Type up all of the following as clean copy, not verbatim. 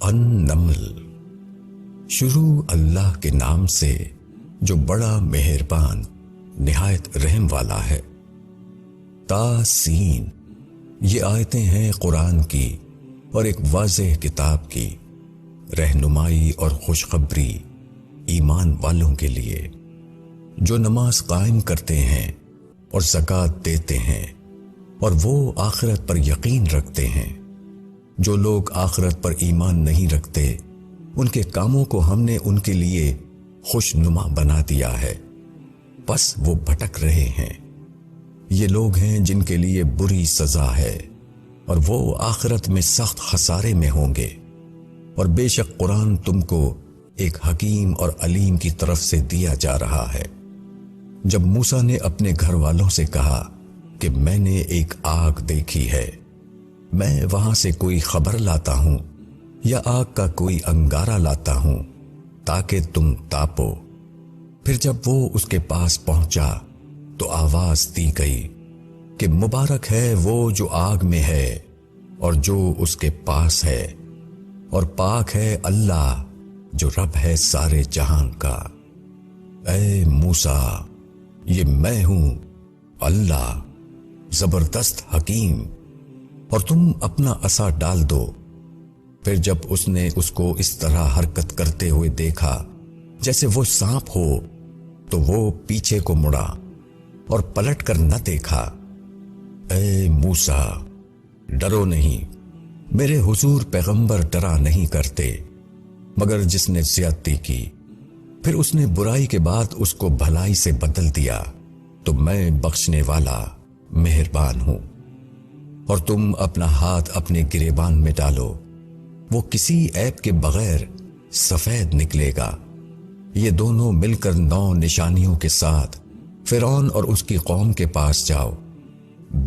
النمل۔ شروع اللہ کے نام سے جو بڑا مہربان نہایت رحم والا ہے۔ تاسین، یہ آیتیں ہیں قرآن کی اور ایک واضح کتاب کی رہنمائی اور خوشخبری ایمان والوں کے لیے جو نماز قائم کرتے ہیں اور زکوٰۃ دیتے ہیں اور وہ آخرت پر یقین رکھتے ہیں۔ جو لوگ آخرت پر ایمان نہیں رکھتے ان کے کاموں کو ہم نے ان کے لیے خوش نما بنا دیا ہے، بس وہ بھٹک رہے ہیں۔ یہ لوگ ہیں جن کے لیے بری سزا ہے اور وہ آخرت میں سخت خسارے میں ہوں گے۔ اور بے شک قرآن تم کو ایک حکیم اور علیم کی طرف سے دیا جا رہا ہے۔ جب موسیٰ نے اپنے گھر والوں سے کہا کہ میں نے ایک آگ دیکھی ہے، میں وہاں سے کوئی خبر لاتا ہوں یا آگ کا کوئی انگارہ لاتا ہوں تاکہ تم تاپو۔ پھر جب وہ اس کے پاس پہنچا تو آواز دی گئی کہ مبارک ہے وہ جو آگ میں ہے اور جو اس کے پاس ہے، اور پاک ہے اللہ جو رب ہے سارے جہان کا۔ اے موسیٰ، یہ میں ہوں اللہ، زبردست حکیم، اور تم اپنا عصا ڈال دو۔ پھر جب اس نے اس کو اس طرح حرکت کرتے ہوئے دیکھا جیسے وہ سانپ ہو تو وہ پیچھے کو مڑا اور پلٹ کر نہ دیکھا۔ اے موسیٰ، ڈرو نہیں، میرے حضور پیغمبر ڈرا نہیں کرتے مگر جس نے زیادتی کی۔ پھر اس نے برائی کے بعد اس کو بھلائی سے بدل دیا تو میں بخشنے والا مہربان ہوں۔ اور تم اپنا ہاتھ اپنے گریبان میں ڈالو، وہ کسی عیب کے بغیر سفید نکلے گا۔ یہ دونوں مل کر 9 نشانیوں کے ساتھ فرعون اور اس کی قوم کے پاس جاؤ،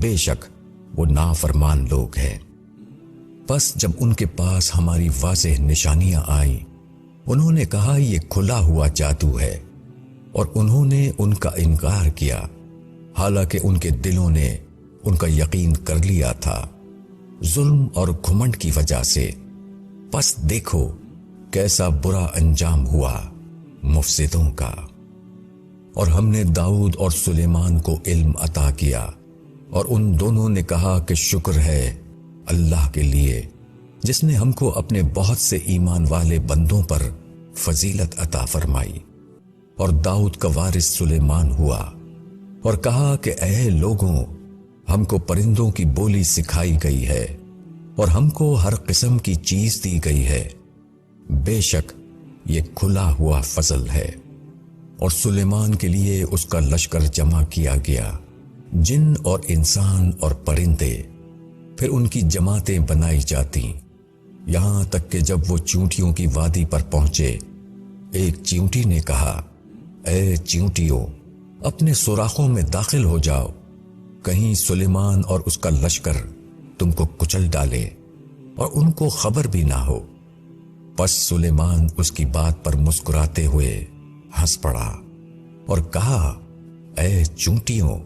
بے شک وہ نافرمان لوگ ہیں۔ پس جب ان کے پاس ہماری واضح نشانیاں آئیں، انہوں نے کہا یہ کھلا ہوا جادو ہے، اور انہوں نے ان کا انکار کیا، حالانکہ ان کے دلوں نے ان کا یقین کر لیا تھا ظلم اور گھمنڈ کی وجہ سے۔ پس دیکھو کیسا برا انجام ہوا مفسدوں کا۔ اور ہم نے داؤد اور سلیمان کو علم عطا کیا، اور ان دونوں نے کہا کہ شکر ہے اللہ کے لیے جس نے ہم کو اپنے بہت سے ایمان والے بندوں پر فضیلت عطا فرمائی۔ اور داؤد کا وارث سلیمان ہوا، اور کہا کہ اے لوگوں، ہم کو پرندوں کی بولی سکھائی گئی ہے اور ہم کو ہر قسم کی چیز دی گئی ہے، بے شک یہ کھلا ہوا فضل ہے۔ اور سلیمان کے لیے اس کا لشکر جمع کیا گیا، جن اور انسان اور پرندے، پھر ان کی جماعتیں بنائی جاتی، یہاں تک کہ جب وہ چیونٹیوں کی وادی پر پہنچے، ایک چیونٹی نے کہا اے چیونٹیوں، اپنے سوراخوں میں داخل ہو جاؤ، کہیں سلیمان اور اس کا لشکر تم کو کچل ڈالے اور ان کو خبر بھی نہ ہو۔ پس سلیمان اس کی بات پر مسکراتے ہوئے ہنس پڑا اور کہا اے چونٹیوں،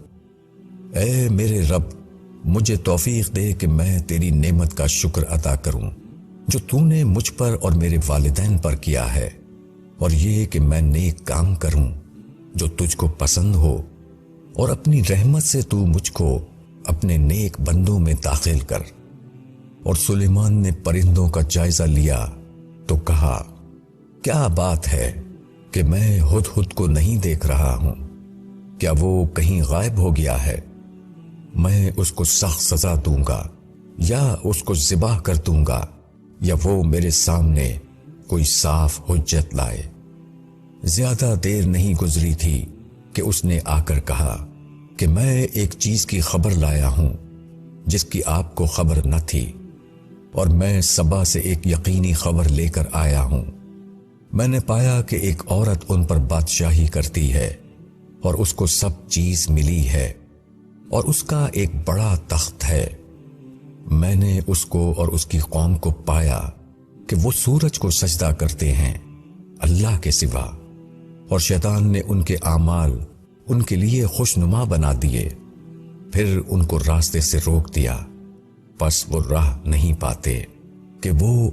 اے میرے رب، مجھے توفیق دے کہ میں تیری نعمت کا شکر ادا کروں جو تو نے مجھ پر اور میرے والدین پر کیا ہے، اور یہ کہ میں نیک کام کروں جو تجھ کو پسند ہو، اور اپنی رحمت سے تو مجھ کو اپنے نیک بندوں میں داخل کر۔ اور سلیمان نے پرندوں کا جائزہ لیا تو کہا کیا بات ہے کہ میں ہدہد کو نہیں دیکھ رہا ہوں، کیا وہ کہیں غائب ہو گیا ہے؟ میں اس کو سخت سزا دوں گا یا اس کو ذبح کر دوں گا، یا وہ میرے سامنے کوئی صاف حجت لائے۔ زیادہ دیر نہیں گزری تھی کہ اس نے آ کر کہا کہ میں ایک چیز کی خبر لایا ہوں جس کی آپ کو خبر نہ تھی، اور میں سبا سے ایک یقینی خبر لے کر آیا ہوں۔ میں نے پایا کہ ایک عورت ان پر بادشاہی کرتی ہے اور اس کو سب چیز ملی ہے، اور اس کا ایک بڑا تخت ہے۔ میں نے اس کو اور اس کی قوم کو پایا کہ وہ سورج کو سجدہ کرتے ہیں اللہ کے سوا، اور شیطان نے ان کے اعمال ان کے لیے خوشنما بنا دیے، پھر ان کو راستے سے روک دیا، پس وہ راہ نہیں پاتے۔ کہ وہ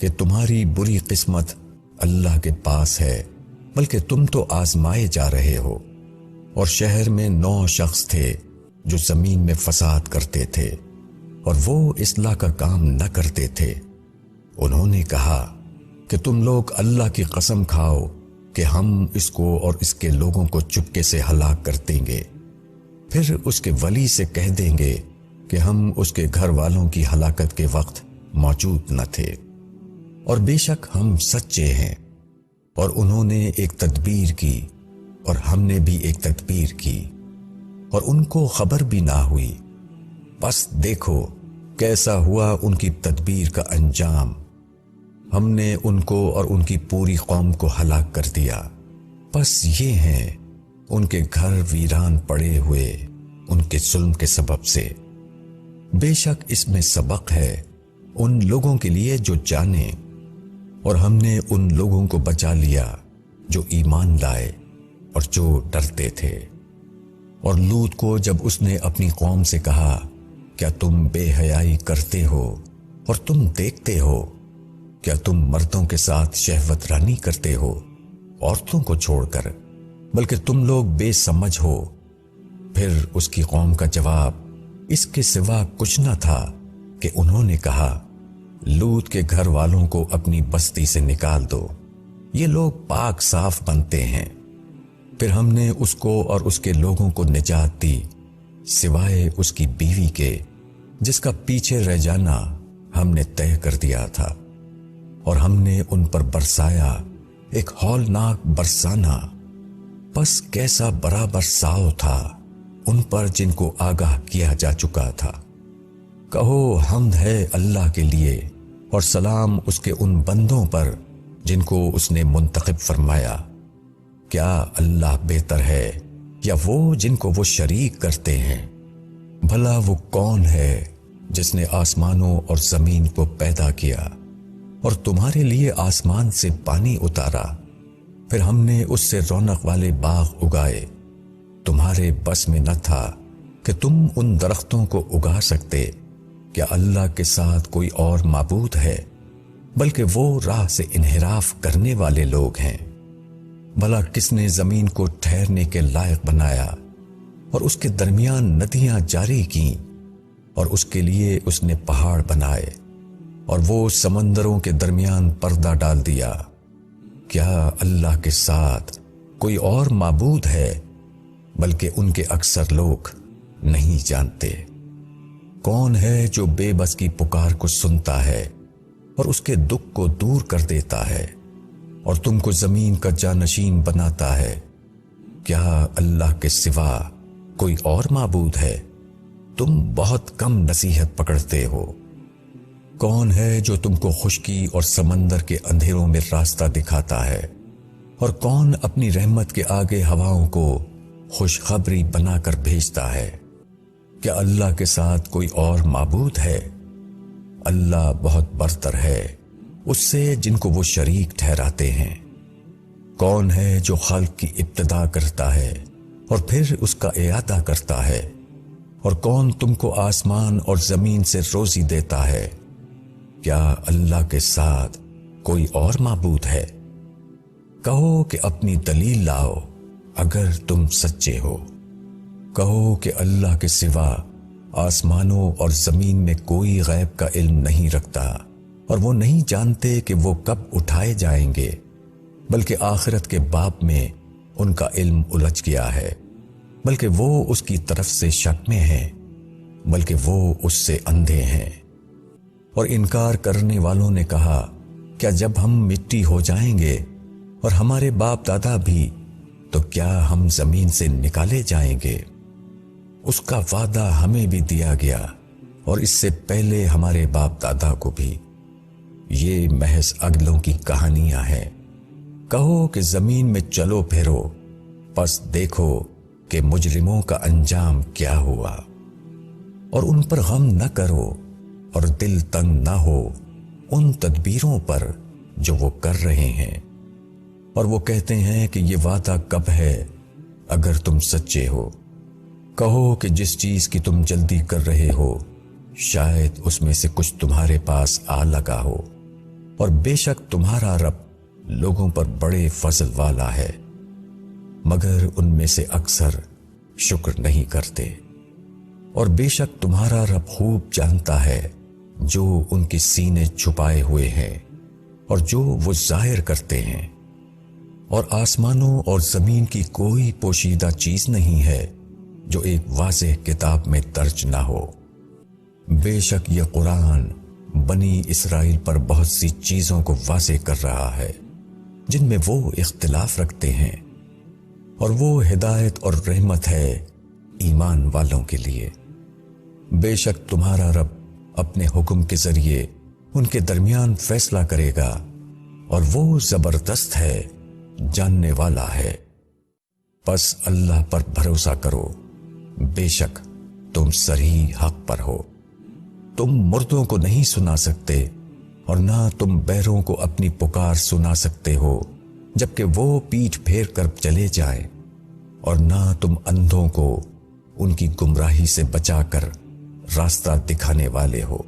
کہ تمہاری بری قسمت اللہ کے پاس ہے، بلکہ تم تو آزمائے جا رہے ہو۔ اور شہر میں 9 شخص تھے جو زمین میں فساد کرتے تھے اور وہ اصلاح کا کام نہ کرتے تھے۔ انہوں نے کہا کہ تم لوگ اللہ کی قسم کھاؤ کہ ہم اس کو اور اس کے لوگوں کو چپکے سے ہلاک کر دیں گے، پھر اس کے ولی سے کہہ دیں گے کہ ہم اس کے گھر والوں کی ہلاکت کے وقت موجود نہ تھے، اور بے شک ہم سچے ہیں۔ اور انہوں نے ایک تدبیر کی اور ہم نے بھی ایک تدبیر کی، اور ان کو خبر بھی نہ ہوئی۔ بس دیکھو کیسا ہوا ان کی تدبیر کا انجام، ہم نے ان کو اور ان کی پوری قوم کو ہلاک کر دیا۔ بس یہ ہیں ان کے گھر ویران پڑے ہوئے ان کے ظلم کے سبب سے۔ بے شک اس میں سبق ہے ان لوگوں کے لیے جو جانیں، اور ہم نے ان لوگوں کو بچا لیا جو ایمان لائے اور جو ڈرتے تھے۔ اور لوط کو جب اس نے اپنی قوم سے کہا کیا تم بے حیائی کرتے ہو اور تم دیکھتے ہو، کیا تم مردوں کے ساتھ شہوت رانی کرتے ہو عورتوں کو چھوڑ کر، بلکہ تم لوگ بے سمجھ ہو؟ پھر اس کی قوم کا جواب اس کے سوا کچھ نہ تھا کہ انہوں نے کہا لوط کے گھر والوں کو اپنی بستی سے نکال دو، یہ لوگ پاک صاف بنتے ہیں۔ پھر ہم نے اس کو اور اس کے لوگوں کو نجات دی سوائے اس کی بیوی کے، جس کا پیچھے رہ جانا ہم نے طے کر دیا تھا، اور ہم نے ان پر برسایا ایک ہولناک برسانا۔ بس کیسا بڑا برساؤ تھا ان پر جن کو آگاہ کیا جا چکا تھا۔ کہو حمد ہے اللہ کے لیے اور سلام اس کے ان بندوں پر جن کو اس نے منتخب فرمایا۔ کیا اللہ بہتر ہے یا وہ جن کو وہ شریک کرتے ہیں؟ بھلا وہ کون ہے جس نے آسمانوں اور زمین کو پیدا کیا اور تمہارے لیے آسمان سے پانی اتارا، پھر ہم نے اس سے رونق والے باغ اگائے؟ تمہارے بس میں نہ تھا کہ تم ان درختوں کو اگا سکتے؟ کیا اللہ کے ساتھ کوئی اور معبود ہے؟ بلکہ وہ راہ سے انحراف کرنے والے لوگ ہیں۔ بھلا کس نے زمین کو ٹھہرنے کے لائق بنایا اور اس کے درمیان ندیاں جاری کیں، اور اس کے لیے اس نے پہاڑ بنائے اور وہ سمندروں کے درمیان پردہ ڈال دیا؟ کیا اللہ کے ساتھ کوئی اور معبود ہے؟ بلکہ ان کے اکثر لوگ نہیں جانتے۔ کون ہے جو بے بس کی پکار کو سنتا ہے اور اس کے دکھ کو دور کر دیتا ہے اور تم کو زمین کا جانشین بناتا ہے؟ کیا اللہ کے سوا کوئی اور معبود ہے؟ تم بہت کم نصیحت پکڑتے ہو۔ کون ہے جو تم کو خشکی اور سمندر کے اندھیروں میں راستہ دکھاتا ہے؟ اور کون اپنی رحمت کے آگے ہواؤں کو خوشخبری بنا کر بھیجتا ہے؟ کیا اللہ کے ساتھ کوئی اور معبود ہے؟ اللہ بہت برتر ہے اس سے جن کو وہ شریک ٹھہراتے ہیں۔ کون ہے جو خلق کی ابتدا کرتا ہے اور پھر اس کا اعادہ کرتا ہے؟ اور کون تم کو آسمان اور زمین سے روزی دیتا ہے؟ کیا اللہ کے ساتھ کوئی اور معبود ہے؟ کہو کہ اپنی دلیل لاؤ اگر تم سچے ہو۔ کہو کہ اللہ کے سوا آسمانوں اور زمین میں کوئی غیب کا علم نہیں رکھتا، اور وہ نہیں جانتے کہ وہ کب اٹھائے جائیں گے، بلکہ آخرت کے باب میں ان کا علم الجھ گیا ہے، بلکہ وہ اس کی طرف سے شک میں ہیں، بلکہ وہ اس سے اندھے ہیں۔ اور انکار کرنے والوں نے کہا کیا جب ہم مٹی ہو جائیں گے اور ہمارے باپ دادا بھی، تو کیا ہم زمین سے نکالے جائیں گے؟ اس کا وعدہ ہمیں بھی دیا گیا اور اس سے پہلے ہمارے باپ دادا کو بھی۔ یہ محض اگلوں کی کہانیاں ہیں۔ کہو کہ زمین میں چلو پھرو، پس دیکھو کہ مجرموں کا انجام کیا ہوا۔ اور ان پر غم نہ کرو اور دل تنگ نہ ہو ان تدبیروں پر جو وہ کر رہے ہیں۔ اور وہ کہتے ہیں کہ یہ وعدہ کب ہے اگر تم سچے ہو؟ کہو کہ جس چیز کی تم جلدی کر رہے ہو شاید اس میں سے کچھ تمہارے پاس آ لگا ہو، اور بے شک تمہارا رب لوگوں پر بڑے فضل والا ہے، مگر ان میں سے اکثر شکر نہیں کرتے۔ اور بے شک تمہارا رب خوب جانتا ہے جو ان کے سینے چھپائے ہوئے ہیں اور جو وہ ظاہر کرتے ہیں۔ اور آسمانوں اور زمین کی کوئی پوشیدہ چیز نہیں ہے جو ایک واضح کتاب میں درج نہ ہو۔ بے شک یہ قرآن بنی اسرائیل پر بہت سی چیزوں کو واضح کر رہا ہے جن میں وہ اختلاف رکھتے ہیں، اور وہ ہدایت اور رحمت ہے ایمان والوں کے لیے۔ بے شک تمہارا رب اپنے حکم کے ذریعے ان کے درمیان فیصلہ کرے گا، اور وہ زبردست ہے، جاننے والا ہے۔ پس اللہ پر بھروسہ کرو، بے شک تم صحیح حق پر ہو۔ تم مردوں کو نہیں سنا سکتے اور نہ تم بہروں کو اپنی پکار سنا سکتے ہو جبکہ وہ پیٹھ پھیر کر چلے جائیں، اور نہ تم اندھوں کو ان کی گمراہی سے بچا کر راستہ دکھانے والے ہو۔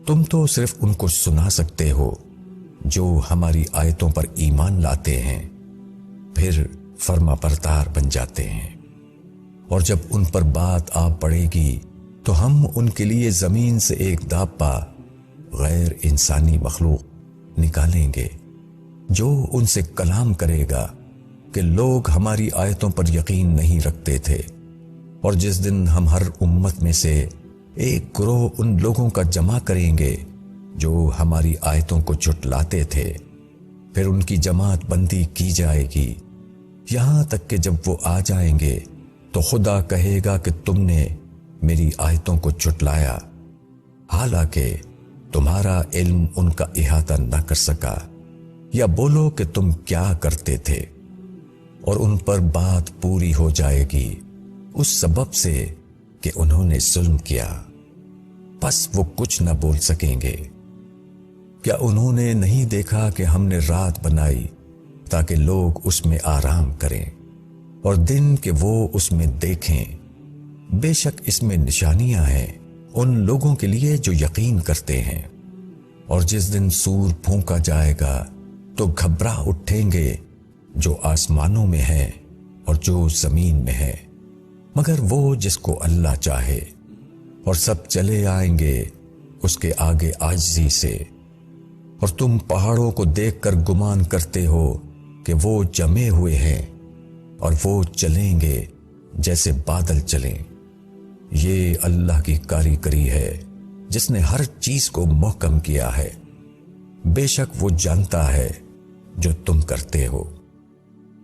تم تو صرف ان کو سنا سکتے ہو جو ہماری آیتوں پر ایمان لاتے ہیں، پھر فرما بردار بن جاتے ہیں۔ اور جب ان پر بات آ پڑے گی تو ہم ان کے لیے زمین سے ایک دابہ، غیر انسانی مخلوق نکالیں گے جو ان سے کلام کرے گا کہ لوگ ہماری آیتوں پر یقین نہیں رکھتے تھے۔ اور جس دن ہم ہر امت میں سے ایک گروہ ان لوگوں کا جمع کریں گے جو ہماری آیتوں کو جھٹلاتے تھے، پھر ان کی جماعت بندی کی جائے گی، یہاں تک کہ جب وہ آ جائیں گے تو خدا کہے گا کہ تم نے میری آیتوں کو جھٹلایا، حالانکہ تمہارا علم ان کا احاطہ نہ کر سکا، یا بولو کہ تم کیا کرتے تھے۔ اور ان پر بات پوری ہو جائے گی اس سبب سے کہ انہوں نے ظلم کیا، پس وہ کچھ نہ بول سکیں گے۔ کیا انہوں نے نہیں دیکھا کہ ہم نے رات بنائی تاکہ لوگ اس میں آرام کریں، اور دن کہ وہ اس میں دیکھیں؟ بے شک اس میں نشانیاں ہیں ان لوگوں کے لیے جو یقین کرتے ہیں۔ اور جس دن سور پھونکا جائے گا تو گھبرا اٹھیں گے جو آسمانوں میں ہے اور جو زمین میں ہے، مگر وہ جس کو اللہ چاہے، اور سب چلے آئیں گے اس کے آگے عاجزی سے۔ اور تم پہاڑوں کو دیکھ کر گمان کرتے ہو کہ وہ جمے ہوئے ہیں، اور وہ چلیں گے جیسے بادل چلیں۔ یہ اللہ کی کاریگری ہے جس نے ہر چیز کو محکم کیا ہے، بے شک وہ جانتا ہے جو تم کرتے ہو۔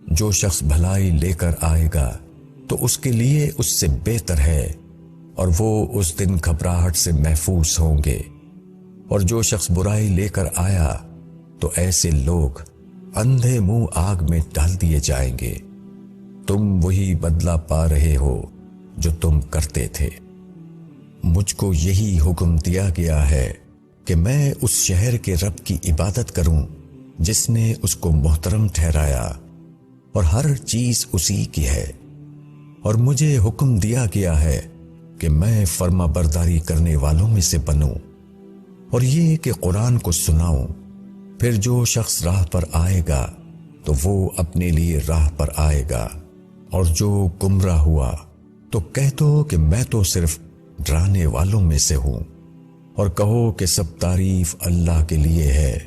جو شخص بھلائی لے کر آئے گا تو اس کے لیے اس سے بہتر ہے، اور وہ اس دن گھبراہٹ سے محفوظ ہوں گے۔ اور جو شخص برائی لے کر آیا تو ایسے لوگ اندھے منہ آگ میں ڈال دیے جائیں گے۔ تم وہی بدلہ پا رہے ہو جو تم کرتے تھے۔ مجھ کو یہی حکم دیا گیا ہے کہ میں اس شہر کے رب کی عبادت کروں جس نے اس کو محترم ٹھہرایا، اور ہر چیز اسی کی ہے۔ اور مجھے حکم دیا گیا ہے کہ میں فرما برداری کرنے والوں میں سے بنوں، اور یہ کہ قرآن کو سناؤں۔ پھر جو شخص راہ پر آئے گا تو وہ اپنے لیے راہ پر آئے گا، اور جو گمراہ ہوا تو کہہ دو کہ میں تو صرف ڈرانے والوں میں سے ہوں، اور کہو کہ سب تعریف اللہ کے لیے ہے۔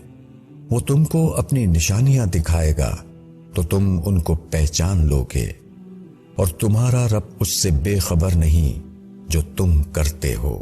وہ تم کو اپنی نشانیاں دکھائے گا تو تم ان کو پہچان لو گے، اور تمہارا رب اس سے بے خبر نہیں جو تم کرتے ہو۔